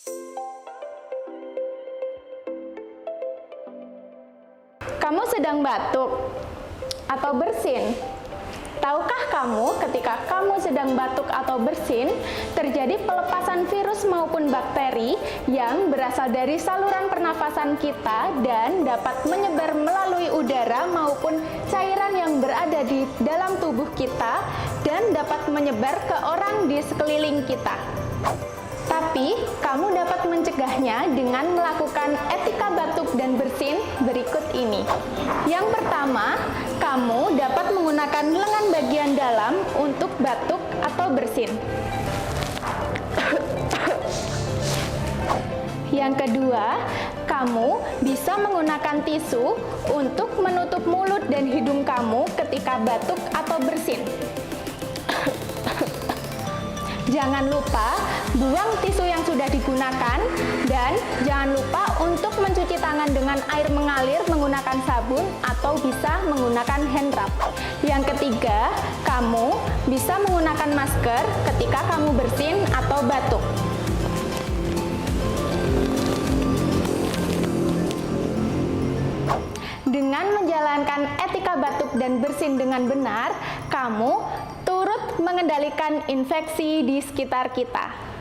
Kamu sedang batuk atau bersin? Tahukah kamu ketika kamu sedang batuk atau bersin, terjadi pelepasan virus maupun bakteri yang berasal dari saluran pernafasan kita dan dapat menyebar melalui udara maupun cairan yang berada di dalam tubuh kita dan dapat menyebar ke orang di sekeliling kita. Tapi, kamu dapat mencegahnya dengan melakukan etika batuk dan bersin berikut ini. Yang pertama, kamu dapat menggunakan lengan bagian dalam untuk batuk atau bersin. Yang kedua, kamu bisa menggunakan tisu untuk menutup mulut dan hidung kamu ketika batuk atau bersin. Jangan lupa buang tisu yang sudah digunakan dan jangan lupa untuk mencuci tangan dengan air mengalir menggunakan sabun atau bisa menggunakan hand rub. Yang ketiga, kamu bisa menggunakan masker ketika kamu bersin atau batuk. Dengan menjalankan etika batuk dan bersin dengan benar, kamu turut mengendalikan infeksi di sekitar kita.